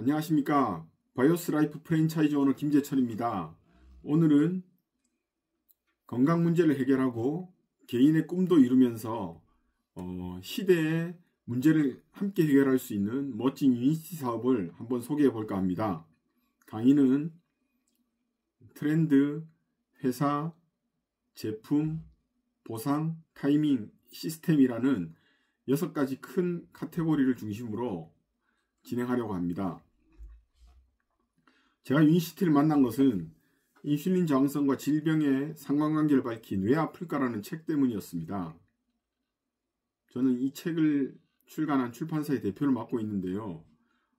안녕하십니까. 바이오스라이프 프랜차이즈 오너 김재철입니다. 오늘은 건강 문제를 해결하고 개인의 꿈도 이루면서 시대의 문제를 함께 해결할 수 있는 멋진 유니티 사업을 한번 소개해 볼까 합니다. 강의는 트렌드, 회사, 제품, 보상, 타이밍, 시스템이라는 6가지 큰 카테고리를 중심으로 진행하려고 합니다. 제가 유니시티를 만난 것은 인슐린 저항성과 질병의 상관관계를 밝힌 왜 아플까라는 책 때문이었습니다. 저는 이 책을 출간한 출판사의 대표를 맡고 있는데요.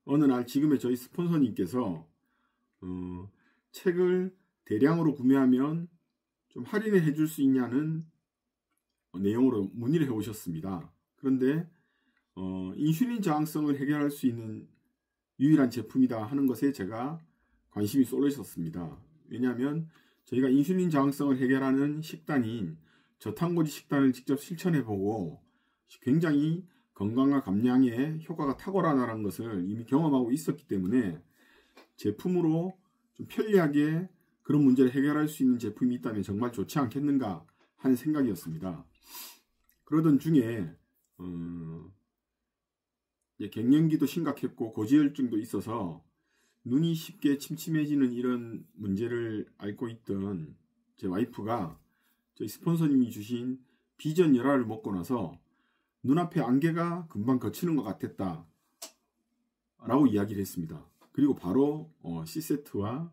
어느 날 지금의 저희 스폰서님께서 책을 대량으로 구매하면 좀 할인을 해줄 수 있냐는 내용으로 문의를 해 오셨습니다. 그런데 인슐린 저항성을 해결할 수 있는 유일한 제품이다 하는 것에 제가 관심이 쏠려 있었습니다. 왜냐하면 저희가 인슐린 저항성을 해결하는 식단인 저탄고지 식단을 직접 실천해보고 굉장히 건강과 감량에 효과가 탁월하다는 것을 이미 경험하고 있었기 때문에 제품으로 좀 편리하게 그런 문제를 해결할 수 있는 제품이 있다면 정말 좋지 않겠는가 하는 생각이었습니다. 그러던 중에 갱년기도 심각했고 고지혈증도 있어서 눈이 쉽게 침침해지는 이런 문제를 앓고 있던 제 와이프가 저희 스폰서님이 주신 비전 열화를 먹고 나서 눈앞에 안개가 금방 걷히는 것 같았다 라고 이야기를 했습니다. 그리고 바로 C세트와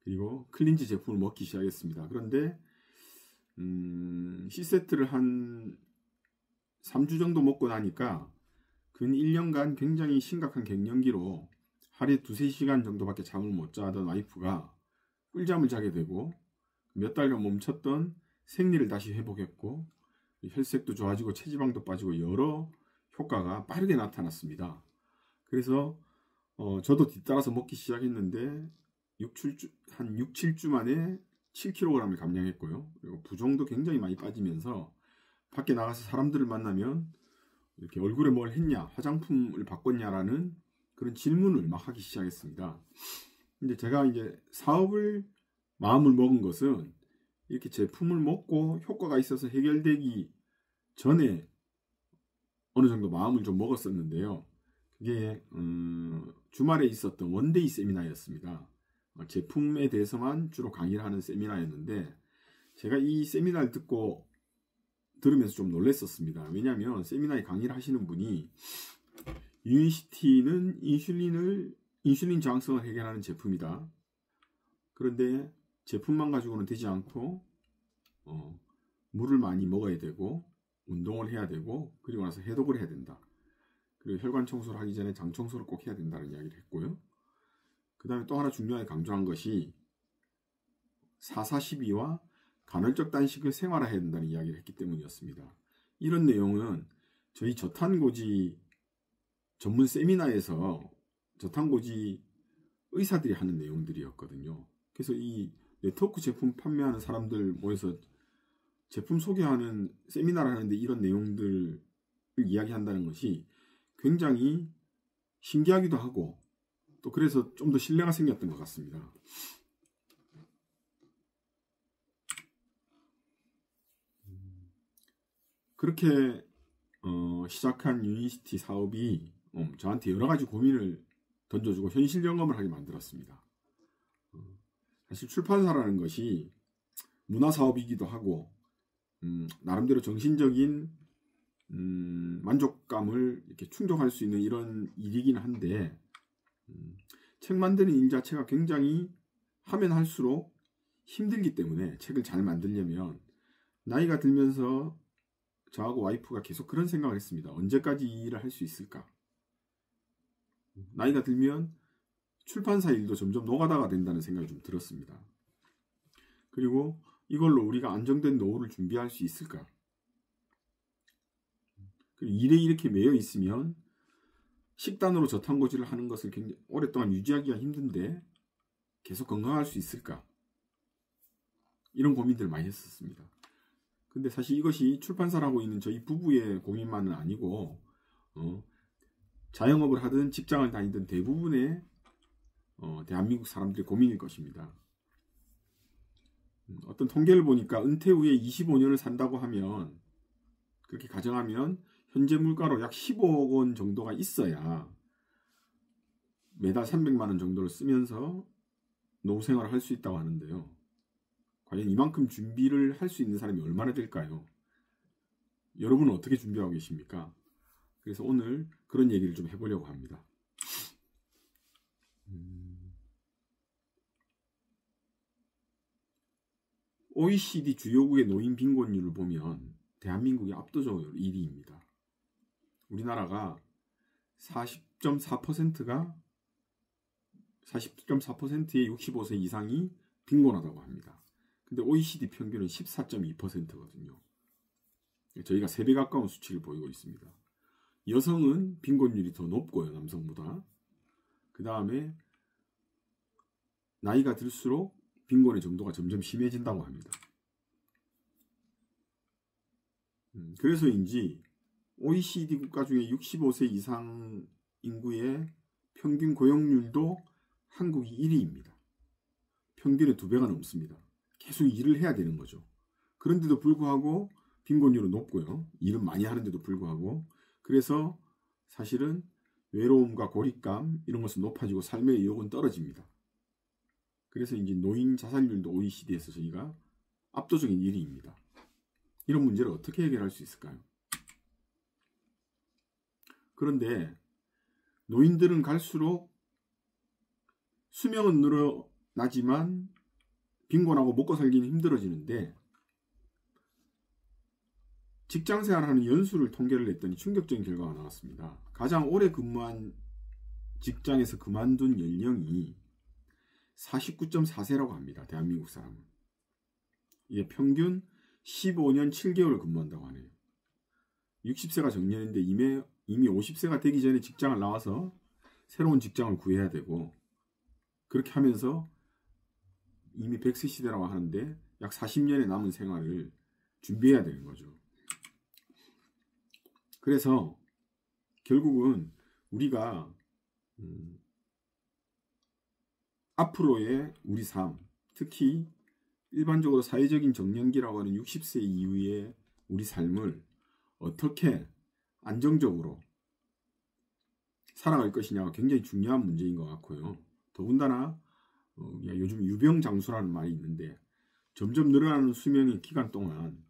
그리고 클린즈 제품을 먹기 시작했습니다. 그런데 C세트를 한 3주 정도 먹고 나니까 근 1년간 굉장히 심각한 갱년기로 하루에 2-3시간 정도밖에 잠을 못 자던 와이프가 꿀잠을 자게 되고 몇 달간 멈췄던 생리를 다시 회복했고 혈색도 좋아지고 체지방도 빠지고 여러 효과가 빠르게 나타났습니다. 그래서 저도 뒤따라서 먹기 시작했는데 한 6-7주 만에 7kg을 감량했고요. 그리고 부종도 굉장히 많이 빠지면서 밖에 나가서 사람들을 만나면 이렇게 얼굴에 뭘 했냐, 화장품을 바꿨냐라는 그런 질문을 막 하기 시작했습니다. 근데 제가 이제 사업을 마음을 먹은 것은 이렇게 제품을 먹고 효과가 있어서 해결되기 전에 어느 정도 마음을 좀 먹었었는데요. 그게 주말에 있었던 원데이 세미나였습니다. 제품에 대해서만 주로 강의를 하는 세미나였는데 제가 이 세미나를 들으면서 좀 놀랐었습니다. 왜냐하면 세미나에 강의를 하시는 분이 유니시티는 인슐린 저항성을 해결하는 제품이다. 그런데 제품만 가지고는 되지 않고 물을 많이 먹어야 되고 운동을 해야 되고 그리고 나서 해독을 해야 된다. 그리고 혈관 청소를 하기 전에 장 청소를 꼭 해야 된다는 이야기를 했고요. 그 다음에 또 하나 중요하게 강조한 것이 4-4-12와 간헐적 단식을 생활화해야 된다는 이야기를 했기 때문이었습니다. 이런 내용은 저희 저탄고지 전문 세미나에서 저탄고지 의사들이 하는 내용들이었거든요. 그래서 이 네트워크 제품 판매하는 사람들 모여서 제품 소개하는 세미나를 하는데 이런 내용들을 이야기한다는 것이 굉장히 신기하기도 하고 또 그래서 좀 더 신뢰가 생겼던 것 같습니다. 그렇게 시작한 유니시티 사업이 저한테 여러가지 고민을 던져주고 현실 점검을 하게 만들었습니다. 사실 출판사라는 것이 문화사업이기도 하고 나름대로 정신적인 만족감을 이렇게 충족할 수 있는 이런 일이긴 한데 책 만드는 일 자체가 굉장히 하면 할수록 힘들기 때문에 책을 잘 만들려면 나이가 들면서 저하고 와이프가 계속 그런 생각을 했습니다. 언제까지 이 일을 할 수 있을까? 나이가 들면 출판사 일도 점점 노가다가 된다는 생각이 좀 들었습니다. 그리고 이걸로 우리가 안정된 노후를 준비할 수 있을까? 그리고 일에 이렇게 매여 있으면 식단으로 저탄고지를 하는 것을 굉장히 오랫동안 유지하기가 힘든데 계속 건강할 수 있을까? 이런 고민들을 많이 했었습니다. 근데 사실 이것이 출판사라고 있는 저희 부부의 고민만은 아니고 자영업을 하든 직장을 다니든 대부분의 대한민국 사람들의 고민일 것입니다. 어떤 통계를 보니까 은퇴 후에 25년을 산다고 하면, 그렇게 가정하면 현재 물가로 약 15억 원 정도가 있어야 매달 300만 원 정도를 쓰면서 노후 생활을 할 수 있다고 하는데요. 과연 이만큼 준비를 할 수 있는 사람이 얼마나 될까요? 여러분은 어떻게 준비하고 계십니까? 그래서 오늘 그런 얘기를 좀 해보려고 합니다. OECD 주요국의 노인 빈곤율을 보면 대한민국이 압도적으로 1위입니다. 우리나라가 40.4%가 40.4%의 65세 이상이 빈곤하다고 합니다. 근데 OECD 평균은 14.2%거든요. 저희가 3배 가까운 수치를 보이고 있습니다. 여성은 빈곤율이 더 높고요, 남성보다. 그 다음에 나이가 들수록 빈곤의 정도가 점점 심해진다고 합니다. 그래서인지 OECD 국가 중에 65세 이상 인구의 평균 고용률도 한국이 1위입니다. 평균의 2배가 넘습니다. 계속 일을 해야 되는 거죠. 그런데도 불구하고 빈곤율은 높고요. 일은 많이 하는데도 불구하고. 그래서 사실은 외로움과 고립감 이런 것은 높아지고 삶의 의욕은 떨어집니다. 그래서 이제 노인 자살률도 OECD에서 저희가 압도적인 1위입니다. 이런 문제를 어떻게 해결할 수 있을까요? 그런데 노인들은 갈수록 수명은 늘어나지만 빈곤하고 먹고 살기는 힘들어지는데, 직장생활하는 연수를 통계를 냈더니 충격적인 결과가 나왔습니다. 가장 오래 근무한 직장에서 그만둔 연령이 49.4세라고 합니다. 대한민국 사람은. 이게 평균 15년 7개월을 근무한다고 하네요. 60세가 정년인데 이미 50세가 되기 전에 직장을 나와서 새로운 직장을 구해야 되고, 그렇게 하면서 이미 100세 시대라고 하는데 약 40년의 남은 생활을 준비해야 되는 거죠. 그래서 결국은 우리가 앞으로의 우리 삶, 특히 일반적으로 사회적인 정년기라고 하는 60세 이후의 우리 삶을 어떻게 안정적으로 살아갈 것이냐가 굉장히 중요한 문제인 것 같고요. 더군다나 요즘 유병장수라는 말이 있는데, 점점 늘어나는 수명의 기간 동안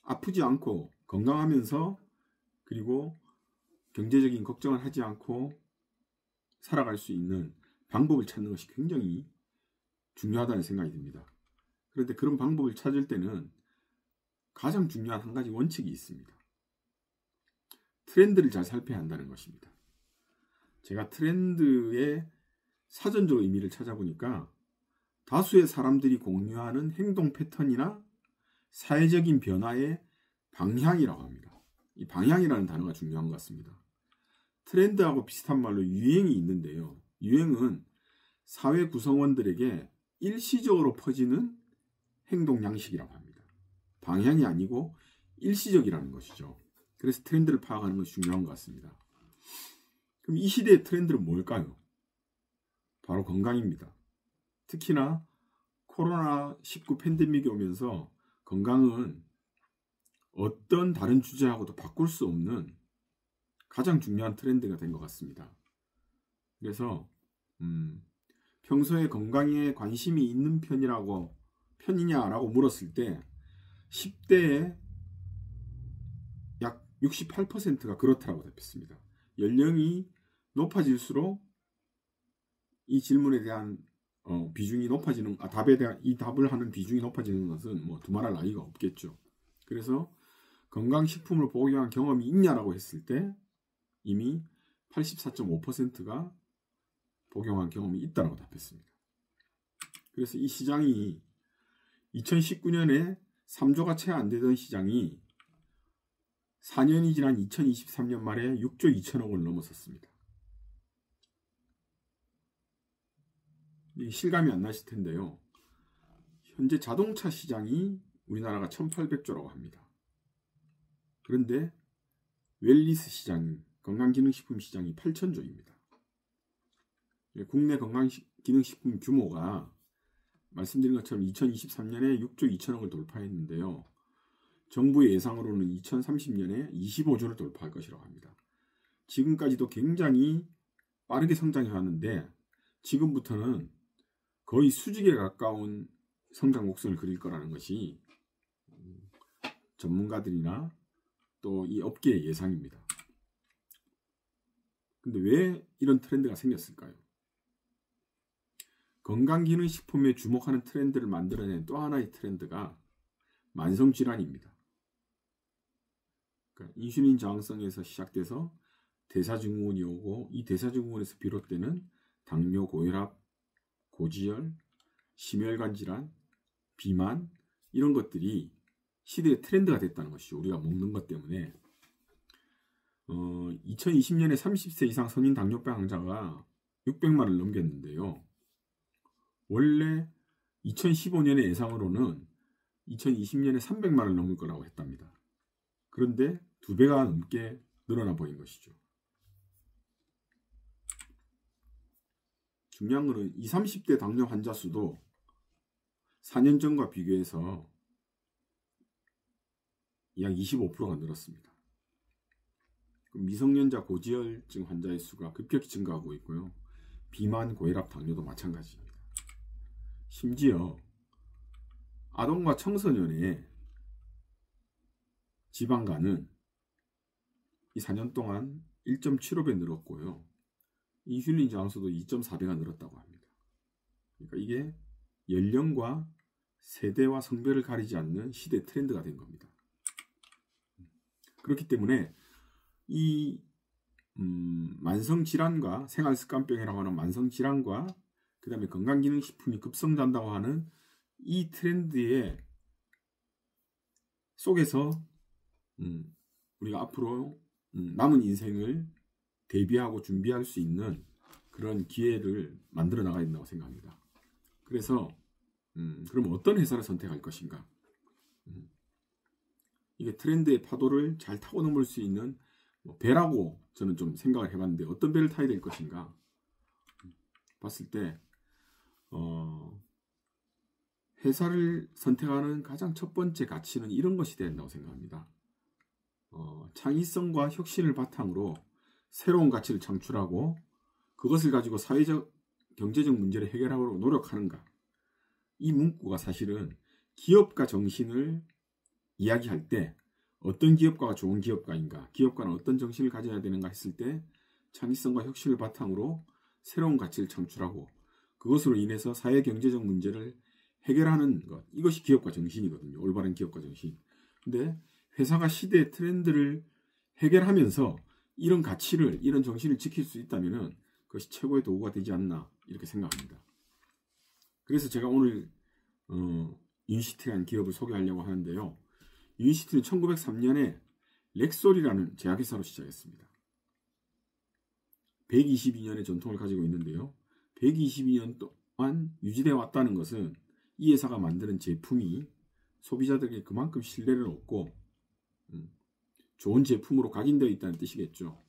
아프지 않고 건강하면서, 그리고 경제적인 걱정을 하지 않고 살아갈 수 있는 방법을 찾는 것이 굉장히 중요하다는 생각이 듭니다. 그런데 그런 방법을 찾을 때는 가장 중요한 한 가지 원칙이 있습니다. 트렌드를 잘 살펴야 한다는 것입니다. 제가 트렌드의 사전적 의미를 찾아보니까 다수의 사람들이 공유하는 행동 패턴이나 사회적인 변화의 방향이라고 합니다. 이 방향이라는 단어가 중요한 것 같습니다. 트렌드하고 비슷한 말로 유행이 있는데요. 유행은 사회 구성원들에게 일시적으로 퍼지는 행동 양식이라고 합니다. 방향이 아니고 일시적이라는 것이죠. 그래서 트렌드를 파악하는 것이 중요한 것 같습니다. 그럼 이 시대의 트렌드는 뭘까요? 바로 건강입니다. 특히나 코로나19 팬데믹이 오면서 건강은 어떤 다른 주제하고도 바꿀 수 없는 가장 중요한 트렌드가 된 것 같습니다. 그래서 평소에 건강에 관심이 있는 편이냐라고 물었을 때 10대의 약 68%가 그렇다고 답했습니다. 연령이 높아질수록 이 질문에 대한 비중이 높아지는, 답에 대한 이 답을 하는 비중이 높아지는 것은 뭐 두말할 나위가 없겠죠. 그래서 건강식품을 복용한 경험이 있냐라고 했을 때 이미 84.5%가 복용한 경험이 있다고 답했습니다. 그래서 이 시장이 2019년에 3조가 채 안 되던 시장이 4년이 지난 2023년 말에 6조 2천억을 넘어섰습니다. 이게 실감이 안 나실 텐데요. 현재 자동차 시장이 우리나라가 1800조라고 합니다. 그런데 웰니스 시장, 건강기능식품 시장이 8천조입니다. 국내 건강기능식품 규모가 말씀드린 것처럼 2023년에 6조 2천억을 돌파했는데요. 정부의 예상으로는 2030년에 25조를 돌파할 것이라고 합니다. 지금까지도 굉장히 빠르게 성장해 왔는데 지금부터는 거의 수직에 가까운 성장 곡선을 그릴 거라는 것이 전문가들이나 또 이 업계의 예상입니다. 근데 왜 이런 트렌드가 생겼을까요? 건강기능식품에 주목하는 트렌드를 만들어낸 또 하나의 트렌드가 만성질환입니다. 그러니까 인슐린 저항성에서 시작돼서 대사증후군이 오고 이 대사증후군에서 비롯되는 당뇨, 고혈압, 고지혈, 심혈관 질환, 비만 이런 것들이 시대의 트렌드가 됐다는 것이죠. 우리가 먹는 것 때문에 2020년에 30세 이상 성인 당뇨병 환자가 600만을 넘겼는데요. 원래 2015년의 예상으로는 2020년에 300만을 넘을 거라고 했답니다. 그런데 2배가 넘게 늘어나 보인 것이죠. 중요한 것은 20, 30대 당뇨 환자 수도 4년 전과 비교해서 약 25%가 늘었습니다. 미성년자 고지혈증 환자의 수가 급격히 증가하고 있고요. 비만, 고혈압, 당뇨도 마찬가지입니다. 심지어 아동과 청소년의 지방간은 이 4년 동안 1.75배 늘었고요. 인슐린 저항수도 2.4배가 늘었다고 합니다. 그러니까 이게 연령과 세대와 성별을 가리지 않는 시대 트렌드가 된 겁니다. 그렇기 때문에 이 만성질환과 생활습관병이라고 하는 만성질환과 그 다음에 건강기능식품이 급성장한다고 하는 이 트렌드의 속에서 우리가 앞으로 남은 인생을 대비하고 준비할 수 있는 그런 기회를 만들어 나가야 된다고 생각합니다. 그래서 그럼 어떤 회사를 선택할 것인가? 이게 트렌드의 파도를 잘 타고 넘을 수 있는 배라고 저는 좀 생각을 해봤는데 어떤 배를 타야 될 것인가 봤을 때 회사를 선택하는 가장 첫 번째 가치는 이런 것이 된다고 생각합니다. 창의성과 혁신을 바탕으로 새로운 가치를 창출하고 그것을 가지고 사회적, 경제적 문제를 해결하려고 노력하는가. 이 문구가 사실은 기업가 정신을 이야기할 때 어떤 기업가가 좋은 기업가인가, 기업가는 어떤 정신을 가져야 되는가 했을 때 창의성과 혁신을 바탕으로 새로운 가치를 창출하고 그것으로 인해서 사회 경제적 문제를 해결하는 것, 이것이 기업가 정신이거든요. 올바른 기업가 정신. 근데 회사가 시대의 트렌드를 해결하면서 이런 가치를, 이런 정신을 지킬 수 있다면 그것이 최고의 도구가 되지 않나 이렇게 생각합니다. 그래서 제가 오늘 유니시티라는 기업을 소개하려고 하는데요. 유니시티는 1903년에 렉솔이라는 제약회사로 시작했습니다. 122년의 전통을 가지고 있는데요. 122년 동안 유지되어 왔다는 것은 이 회사가 만드는 제품이 소비자들에게 그만큼 신뢰를 얻고 좋은 제품으로 각인되어 있다는 뜻이겠죠.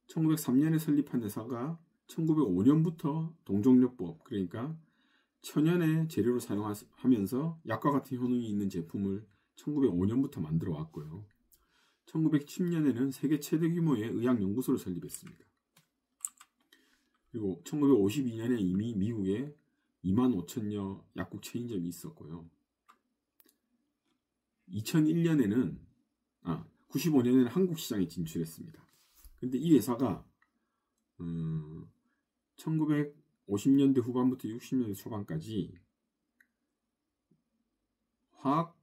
1903년에 설립한 회사가 1905년부터 동종요법, 그러니까 천연의 재료를 사용하면서 약과 같은 효능이 있는 제품을 1905년부터 만들어 왔고요. 1910년에는 세계 최대 규모의 의학연구소를 설립했습니다. 그리고 1952년에 이미 미국에 25,000여 약국 체인점이 있었고요. 95년에는 한국 시장에 진출했습니다. 근데 이 회사가 1950년대 후반부터 60년대 초반까지 화학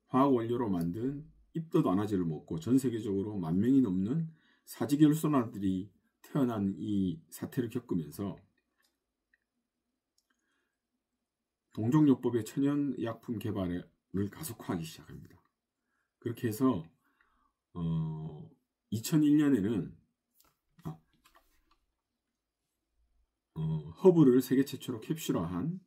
원료로 만든 입덧 완화제를 먹고 전 세계적으로 10,000명이 넘는 사직혈손아들이 태어난 이 사태를 겪으면서 동종요법의 천연의약품 개발을 가속화하기 시작합니다. 그렇게 해서 2001년에는 허브를 세계 최초로 캡슐화한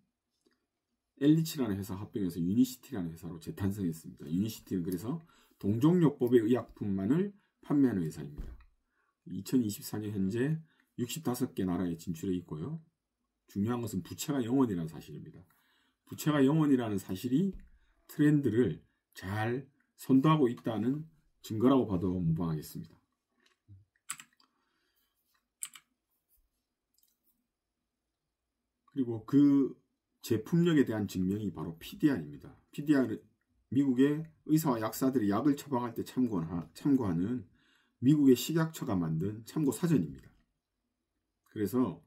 엘리치라는 회사 합병해서 유니시티라는 회사로 재탄생했습니다. 유니시티는 그래서 동종요법의 의약품만을 판매하는 회사입니다. 2024년 현재 65개 나라에 진출해 있고요. 중요한 것은 부채가 0원이라는 사실입니다. 부채가 0원이라는 사실이 트렌드를 잘 선도하고 있다는 증거라고 봐도 무방하겠습니다. 그리고 그 제품력에 대한 증명이 바로 PDR입니다. PDR은 미국의 의사와 약사들이 약을 처방할 때 참고하는 미국의 식약처가 만든 참고 사전입니다. 그래서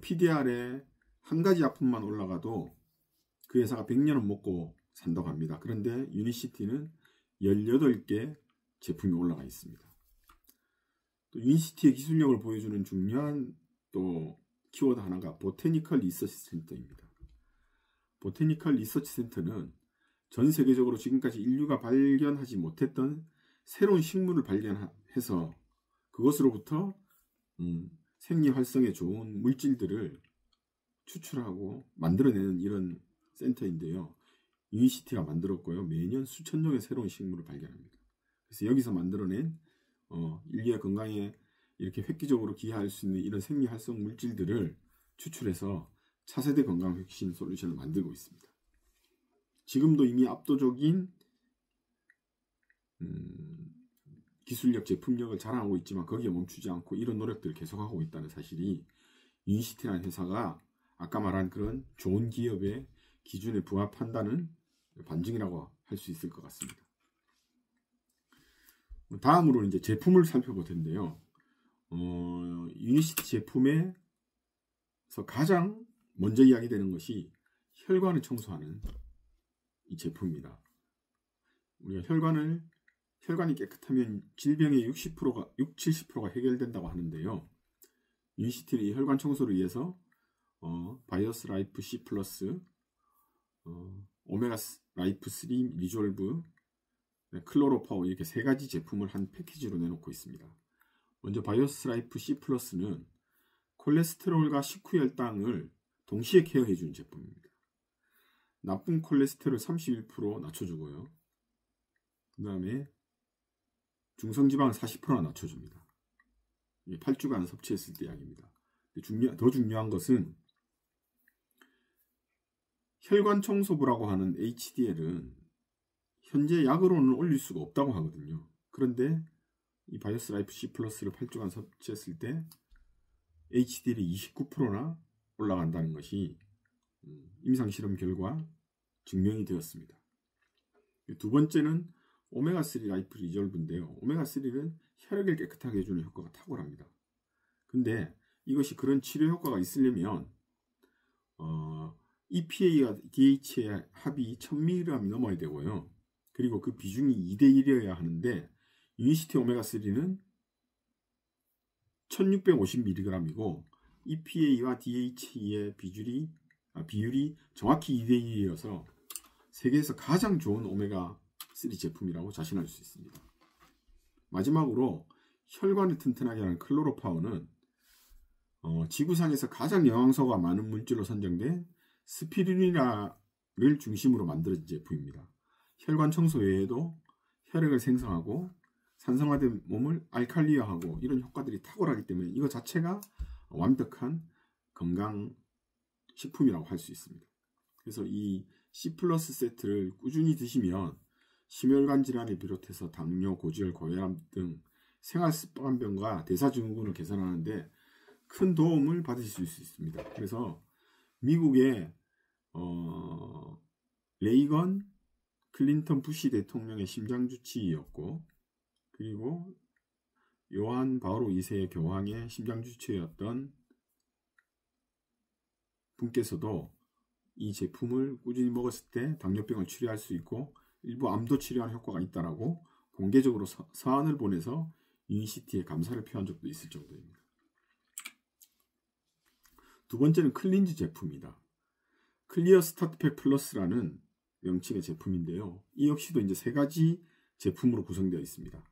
PDR에 한 가지 약품만 올라가도 그 회사가 100년은 먹고 산다고 합니다. 그런데 유니시티는 18개 제품이 올라가 있습니다. 또 유니시티의 기술력을 보여주는 중요한 또 키워드 하나가 보테니컬 리서치 센터입니다. 보테니컬 리서치 센터는 전 세계적으로 지금까지 인류가 발견하지 못했던 새로운 식물을 발견해서 그것으로부터 생리 활성에 좋은 물질들을 추출하고 만들어내는 이런 센터인데요. 유니시티가 만들었고요. 매년 수천 종의 새로운 식물을 발견합니다. 그래서 여기서 만들어낸 인류의 건강에 이렇게 획기적으로 기여할 수 있는 이런 생리 활성 물질들을 추출해서 차세대 건강 혁신 솔루션을 만들고 있습니다. 지금도 이미 압도적인 기술력, 제품력을 자랑하고 있지만 거기에 멈추지 않고 이런 노력들을 계속하고 있다는 사실이 유니시티라는 회사가 아까 말한 그런 좋은 기업의 기준에 부합한다는 반증이라고 할 수 있을 것 같습니다. 다음으로 이제 제품을 살펴볼 텐데요. 유니시티 제품에서 가장 먼저 이야기되는 것이 혈관을 청소하는 이 제품입니다. 우리가 혈관이 깨끗하면 질병의 70%가 해결된다고 하는데요. 유니시티는 이 혈관 청소를 위해서 바이오스 라이프 C+, 오메가 라이프 3 리졸브, 클로로파워 이렇게 세 가지 제품을 한 패키지로 내놓고 있습니다. 먼저 바이오스 라이프 C+는 콜레스테롤과 식후혈당을 동시에 케어해주는 제품입니다. 나쁜 콜레스테롤 31% 낮춰주고요. 그 다음에 중성지방을 40%나 낮춰줍니다. 8주간 섭취했을 때 약입니다. 더 중요한 것은 혈관 청소부라고 하는 HDL은 현재 약으로는 올릴 수가 없다고 하거든요. 그런데 이 바이오스 라이프 C+를 8주간 섭취했을 때 HDL이 29%나 올라간다는 것이 임상실험 결과 증명이 되었습니다. 두 번째는 오메가3 라이프 리졸브인데요. 오메가3는 혈액을 깨끗하게 해주는 효과가 탁월합니다. 근데 이것이 그런 치료 효과가 있으려면 EPA와 DHA의 합이 1000mg이 넘어야 되고요. 그리고 그 비중이 2:1이어야 하는데 유니시티 오메가3는 1650mg이고 EPA와 DHA의 비율이 정확히 2:1이어서 세계에서 가장 좋은 오메가3 제품이라고 자신할 수 있습니다. 마지막으로 혈관을 튼튼하게 하는 클로로파워는 지구상에서 가장 영양소가 많은 물질로 선정된 스피루리나를 중심으로 만들어진 제품입니다. 혈관 청소 외에도 혈액을 생성하고 산성화된 몸을 알칼리화하고 이런 효과들이 탁월하기 때문에 이거 자체가 완벽한 건강식품이라고 할 수 있습니다. 그래서 이 C+ 세트를 꾸준히 드시면 심혈관 질환을 비롯해서 당뇨, 고지혈, 고혈압 등 생활습관병과 대사증후군을 개선하는데 큰 도움을 받으실 수 있습니다. 그래서 미국의 레이건 클린턴 부시 대통령의 심장주치의였고 그리고 요한 바오로 2세의 교황의 심장주치의였던 분께서도 이 제품을 꾸준히 먹었을 때 당뇨병을 치료할 수 있고 일부 암도 치료하는 효과가 있다라고 공개적으로 서한을 보내서 유니시티에 감사를 표한 적도 있을 정도입니다. 두 번째는 클린즈 제품이다. 클리어 스타트팩 플러스라는 명칭의 제품인데요. 이 역시도 이제 세 가지 제품으로 구성되어 있습니다.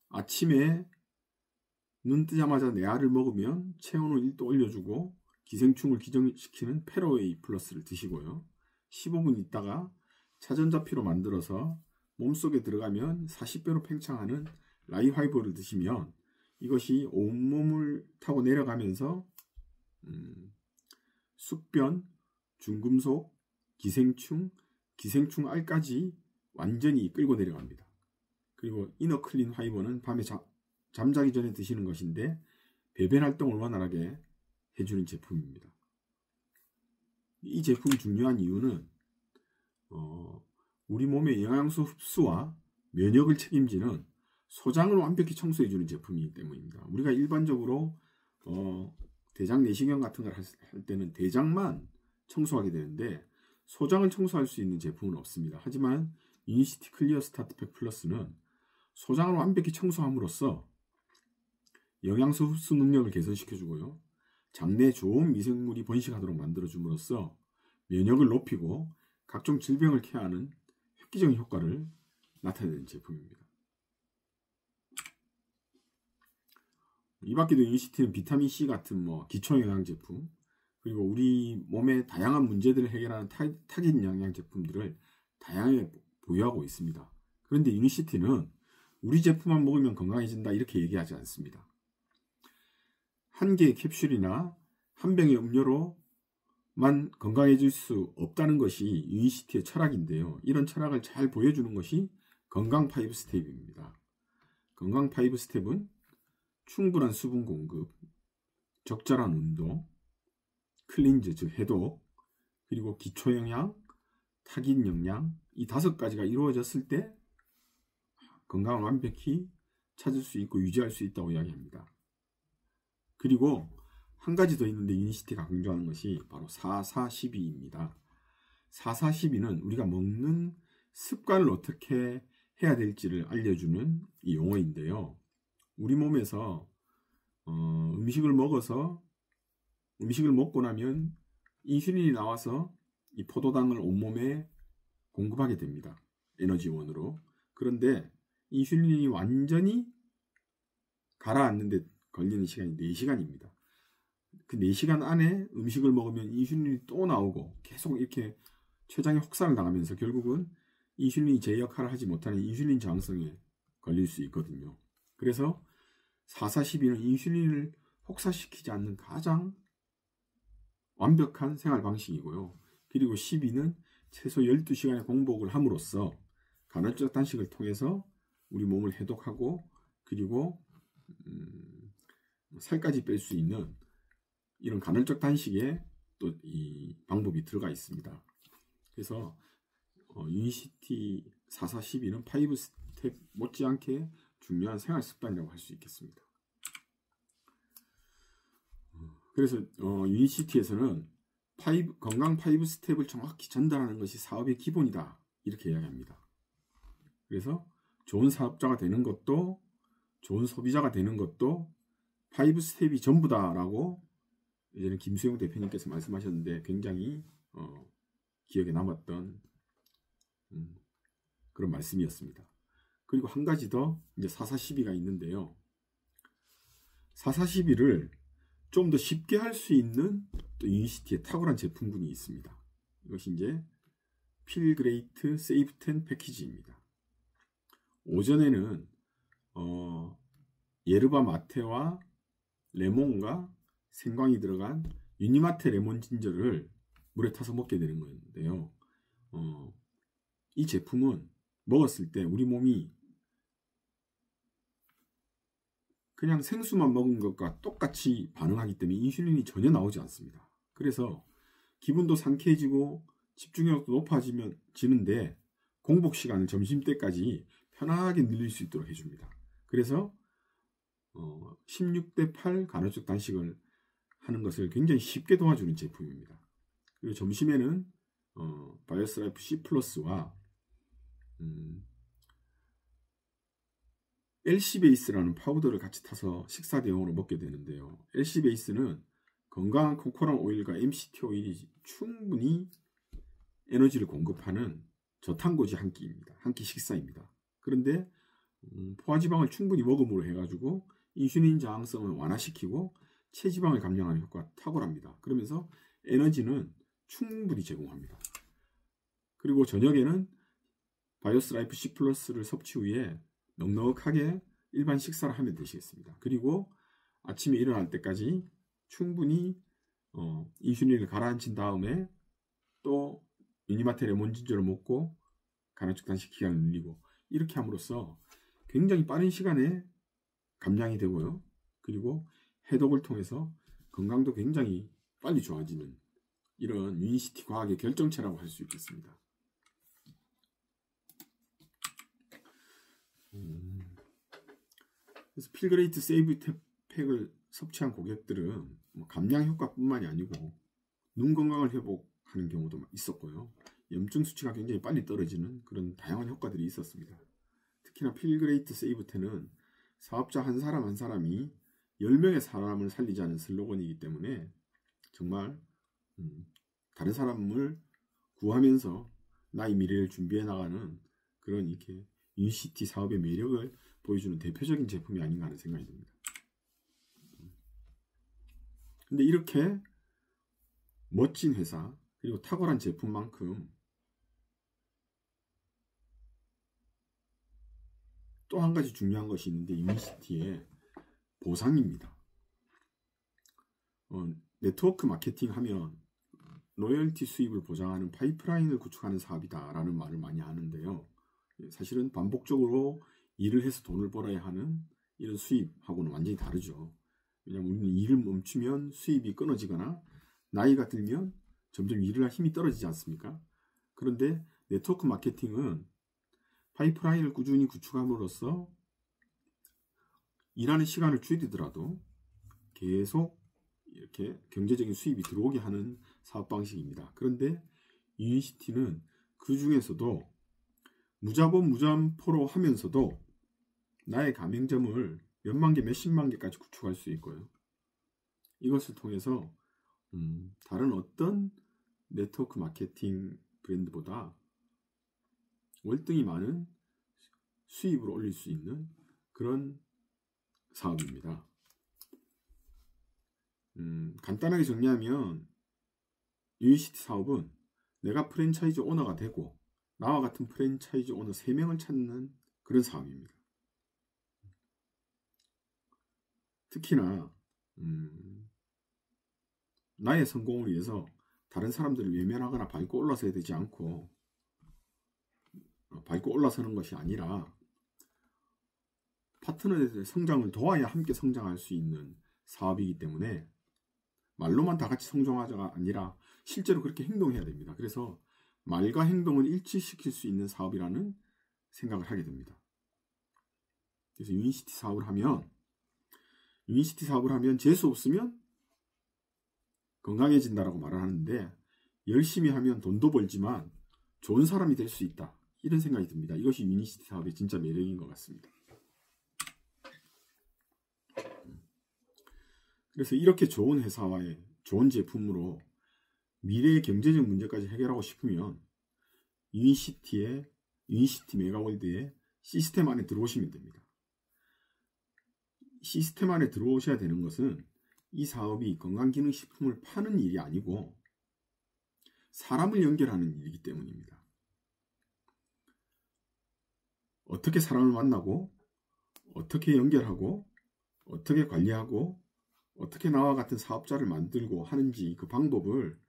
아침에 눈 뜨자마자 내 알을 먹으면 체온을 1도 올려주고 기생충을 기정시키는 페로웨이 플러스를 드시고요. 15분 있다가 차전자피로 만들어서 몸속에 들어가면 40배로 팽창하는 라이하이버를 드시면 이것이 온몸을 타고 내려가면서 숙변, 중금속, 기생충, 기생충알까지 완전히 끌고 내려갑니다. 그리고 이너클린 화이버는 밤에 잠자기 전에 드시는 것인데 배변 활동을 원활하게 해주는 제품입니다. 이 제품이 중요한 이유는 우리 몸의 영양소 흡수와 면역을 책임지는 소장을 완벽히 청소해주는 제품이기 때문입니다. 우리가 일반적으로 대장 내시경 같은 걸 할 때는 대장만 청소하게 되는데 소장을 청소할 수 있는 제품은 없습니다. 하지만 유니시티 클리어 스타트팩 플러스는 소장을 완벽히 청소함으로써 영양소 흡수 능력을 개선시켜주고요. 장내에 좋은 미생물이 번식하도록 만들어줌으로써 면역을 높이고 각종 질병을 케어하는 획기적인 효과를 나타내는 제품입니다. 이 밖에도 유니시티는 비타민C 같은 기초영양 제품, 그리고 우리 몸의 다양한 문제들을 해결하는 타깃 영양 제품들을 다양하게 보유하고 있습니다. 그런데 유니시티는 우리 제품만 먹으면 건강해진다 이렇게 얘기하지 않습니다. 한 개의 캡슐이나 한 병의 음료로만 건강해질 수 없다는 것이 유니시티의 철학인데요. 이런 철학을 잘 보여주는 것이 건강 5 스텝입니다. 건강 5 스텝은 충분한 수분 공급, 적절한 운동, 클린즈 즉 해독, 그리고 기초영양, 타깃 영양 이 5가지가 이루어졌을 때 건강을 완벽히 찾을 수 있고 유지할 수 있다고 이야기합니다. 그리고 한 가지 더 있는데 유니시티가 강조하는 것이 바로 4-4-12입니다. 4-4-12는 우리가 먹는 습관을 어떻게 해야 될지를 알려주는 이 용어인데요. 우리 몸에서 음식을 먹고 나면 인슐린이 나와서 이 포도당을 온몸에 공급하게 됩니다. 에너지원으로. 그런데 인슐린이 완전히 가라앉는데 걸리는 시간이 4시간입니다. 그 4시간 안에 음식을 먹으면 인슐린이 또 나오고 계속 이렇게 췌장에 혹사를 당하면서 결국은 인슐린이 제 역할을 하지 못하는 인슐린 저항성에 걸릴 수 있거든요. 그래서 4-4-12는 인슐린을 혹사시키지 않는 가장 완벽한 생활 방식이고요. 그리고 12는 최소 12시간의 공복을 함으로써 간헐적 단식을 통해서 우리 몸을 해독하고 그리고 살까지 뺄 수 있는 이런 간헐적 단식에 또 이 방법이 들어가 있습니다. 그래서 유니시티 4-4-12는 5 스텝 못지않게 중요한 생활 습관이라고 할 수 있겠습니다. 그래서 유니시티에서는 건강 5 스텝을 정확히 전달하는 것이 사업의 기본이다 이렇게 이야기합니다. 그래서 좋은 사업자가 되는 것도 좋은 소비자가 되는 것도 5 스텝이 전부다라고 예전에 김수영 대표님께서 말씀하셨는데 굉장히 기억에 남았던 그런 말씀이었습니다. 그리고 한 가지 더 이제 4-4-12가 있는데요. 4-4-12를 좀 더 쉽게 할 수 있는 또 유니시티의 탁월한 제품군이 있습니다. 이것이 이제 필그레이트 세이프10 패키지입니다. 오전에는 예르바 마테와 레몬과 생강이 들어간 유니마테 레몬 진저를 물에 타서 먹게 되는 건데요. 이 제품은 먹었을 때 우리 몸이 그냥 생수만 먹은 것과 똑같이 반응하기 때문에 인슐린이 전혀 나오지 않습니다. 그래서 기분도 상쾌해지고 집중력도 높아지는데 공복 시간을 점심때까지 편하게 늘릴 수 있도록 해줍니다. 그래서 16:8 간헐적 단식을 하는 것을 굉장히 쉽게 도와주는 제품입니다. 그리고 점심에는 바이오스라이프 C 플러스와 LC-베이스라는 파우더를 같이 타서 식사 대용으로 먹게 되는데요. LC-베이스는 건강한 코코넛 오일과 MCT 오일이 충분히 에너지를 공급하는 저탄고지 한 끼입니다. 한 끼 식사입니다. 그런데 포화지방을 충분히 먹음으로 해가지고 인슐린 저항성을 완화시키고 체지방을 감량하는 효과가 탁월합니다. 그러면서 에너지는 충분히 제공합니다. 그리고 저녁에는 바이오스 라이프 C 플러스를 섭취 후에 넉넉하게 일반 식사를 하면 되시겠습니다. 그리고 아침에 일어날 때까지 충분히 인슐린을 가라앉힌 다음에 또 유니마트 레몬 진저를 먹고 간헐적 단식 기간을 늘리고 이렇게 함으로써 굉장히 빠른 시간에 감량이 되고요. 그리고 해독을 통해서 건강도 굉장히 빨리 좋아지는 이런 유니시티 과학의 결정체라고 할 수 있겠습니다. 그래서 필그레이트 세이브 팩을 섭취한 고객들은 감량 효과뿐만이 아니고 눈 건강을 회복하는 경우도 있었고요. 염증 수치가 굉장히 빨리 떨어지는 그런 다양한 효과들이 있었습니다. 특히나 필그레이트 세이브 10은 사업자 한 사람 한 사람이 10명의 사람을 살리자는 슬로건이기 때문에 정말 다른 사람을 구하면서 나의 미래를 준비해 나가는 그런 이렇게 유니시티 사업의 매력을 보여주는 대표적인 제품이 아닌가 하는 생각이 듭니다. 근데 이렇게 멋진 회사 그리고 탁월한 제품만큼 또 한 가지 중요한 것이 있는데 유니시티의 보상입니다. 네트워크 마케팅 하면 로열티 수입을 보장하는 파이프라인을 구축하는 사업이다 라는 말을 많이 하는데요. 사실은 반복적으로 일을 해서 돈을 벌어야 하는 이런 수입하고는 완전히 다르죠. 왜냐하면 우리는 일을 멈추면 수입이 끊어지거나 나이가 들면 점점 일을 할 힘이 떨어지지 않습니까? 그런데 네트워크 마케팅은 파이프라인을 꾸준히 구축함으로써 일하는 시간을 줄이더라도 계속 이렇게 경제적인 수입이 들어오게 하는 사업 방식입니다. 그런데 유니시티는 그 중에서도 무자본 무점포로 하면서도 나의 가맹점을 몇만 개, 몇십만 개까지 구축할 수 있고요. 이것을 통해서 다른 어떤 네트워크 마케팅 브랜드보다 월등히 많은 수입을 올릴 수 있는 그런 사업입니다. 간단하게 정리하면 유니시티 사업은 내가 프랜차이즈 오너가 되고 나와 같은 프랜차이즈 오너 3명을 찾는 그런 사업입니다. 특히나 나의 성공을 위해서 다른 사람들을 외면하거나 밟고 올라서야 되지 않고 밟고 올라서는 것이 아니라 파트너의 성장을 도와야 함께 성장할 수 있는 사업이기 때문에 말로만 다 같이 성장하자가 아니라 실제로 그렇게 행동해야 됩니다. 그래서 말과 행동을 일치시킬 수 있는 사업이라는 생각을 하게 됩니다. 그래서 유니시티 사업을 하면 재수 없으면 건강해진다라고 말을 하는데 열심히 하면 돈도 벌지만 좋은 사람이 될 수 있다. 이런 생각이 듭니다. 이것이 유니시티 사업의 진짜 매력인 것 같습니다. 그래서 이렇게 좋은 회사와의 좋은 제품으로 미래의 경제적 문제까지 해결하고 싶으면 유니시티 메가월드의 시스템 안에 들어오시면 됩니다. 시스템 안에 들어오셔야 되는 것은 이 사업이 건강기능식품을 파는 일이 아니고 사람을 연결하는 일이기 때문입니다. 어떻게 사람을 만나고 어떻게 연결하고 어떻게 관리하고 어떻게 나와 같은 사업자를 만들고 하는지 그 방법을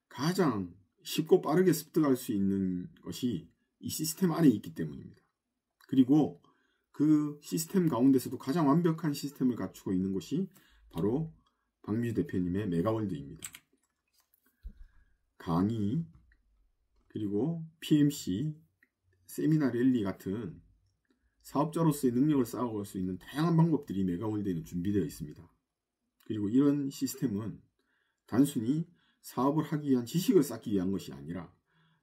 가장 쉽고 빠르게 습득할 수 있는 것이 이 시스템 안에 있기 때문입니다. 그리고 그 시스템 가운데서도 가장 완벽한 시스템을 갖추고 있는 곳이 바로 박미주 대표님의 메가월드입니다. 강의, 그리고 PMC, 세미나 랠리 같은 사업자로서의 능력을 쌓아갈 수 있는 다양한 방법들이 메가월드에는 준비되어 있습니다. 그리고 이런 시스템은 단순히 사업을 하기 위한 지식을 쌓기 위한 것이 아니라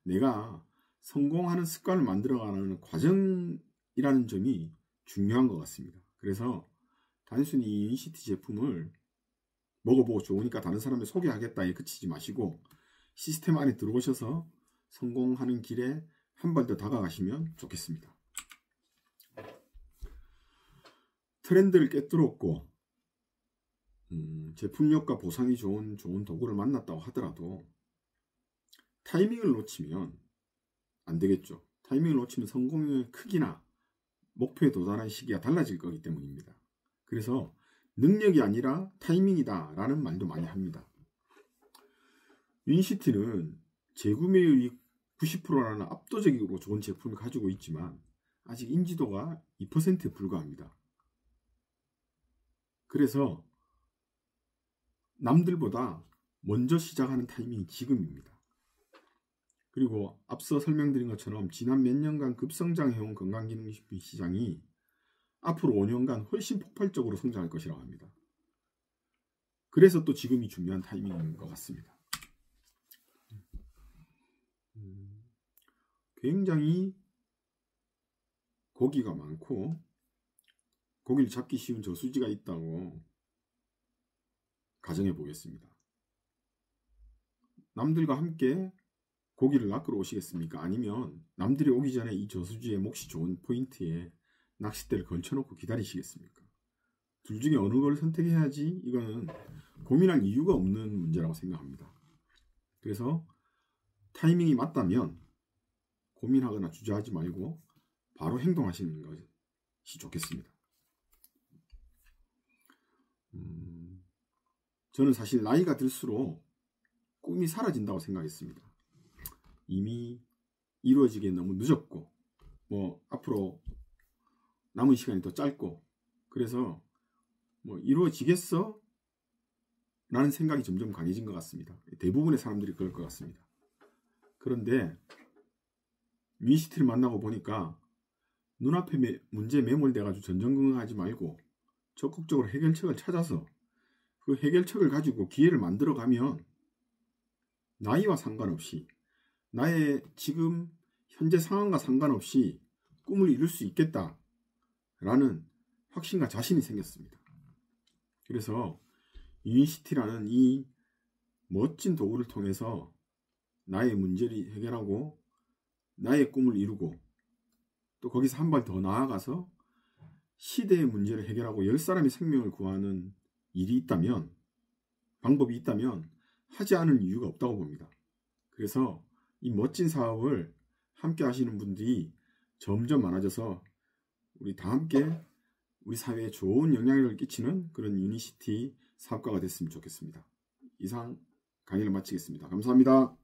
내가 성공하는 습관을 만들어가는 과정이라는 점이 중요한 것 같습니다. 그래서 단순히 유니시티 제품을 먹어보고 좋으니까 다른 사람에 소개하겠다에 그치지 마시고 시스템 안에 들어오셔서 성공하는 길에 한 발 더 다가가시면 좋겠습니다. 트렌드를 꿰뚫었고 제품력과 보상이 좋은 도구를 만났다고 하더라도 타이밍을 놓치면 안 되겠죠. 타이밍을 놓치면 성공의 크기나 목표에 도달한 시기가 달라질 거기 때문입니다. 그래서 능력이 아니라 타이밍이다 라는 말도 많이 합니다. 유니시티는 재구매율이 90%라는 압도적으로 좋은 제품을 가지고 있지만 아직 인지도가 2%에 불과합니다. 그래서 남들보다 먼저 시작하는 타이밍이 지금입니다. 그리고 앞서 설명드린 것처럼 지난 몇 년간 급성장해온 건강기능식품 시장이 앞으로 5년간 훨씬 폭발적으로 성장할 것이라고 합니다. 그래서 또 지금이 중요한 타이밍인 것 같습니다. 굉장히 고기가 많고 고기를 잡기 쉬운 저수지가 있다고 가정해 보겠습니다. 남들과 함께 고기를 낚으러 오시겠습니까? 아니면 남들이 오기 전에 이 저수지의 몫이 좋은 포인트에 낚싯대를 걸쳐놓고 기다리시겠습니까? 둘 중에 어느 걸 선택해야지 이거는 고민할 이유가 없는 문제라고 생각합니다. 그래서 타이밍이 맞다면 고민하거나 주저하지 말고 바로 행동하시는 것이 좋겠습니다. 저는 사실 나이가 들수록 꿈이 사라진다고 생각했습니다. 이미 이루어지기에 너무 늦었고 앞으로 남은 시간이 더 짧고 그래서 이루어지겠어? 라는 생각이 점점 강해진 것 같습니다. 대부분의 사람들이 그럴 것 같습니다. 그런데 유니시티를 만나고 보니까 눈앞에 문제에 매몰돼가지고 전전긍긍하지 말고 적극적으로 해결책을 찾아서 그 해결책을 가지고 기회를 만들어가면 나이와 상관없이 나의 지금 현재 상황과 상관없이 꿈을 이룰 수 있겠다라는 확신과 자신이 생겼습니다. 그래서 유니시티라는 이 멋진 도구를 통해서 나의 문제를 해결하고 나의 꿈을 이루고 또 거기서 한 발 더 나아가서 시대의 문제를 해결하고 10사람의 생명을 구하는 일이 있다면, 방법이 있다면 하지 않을 이유가 없다고 봅니다. 그래서 이 멋진 사업을 함께 하시는 분들이 점점 많아져서 우리 다 함께 우리 사회에 좋은 영향력을 끼치는 그런 유니시티 사업가가 됐으면 좋겠습니다. 이상 강의를 마치겠습니다. 감사합니다.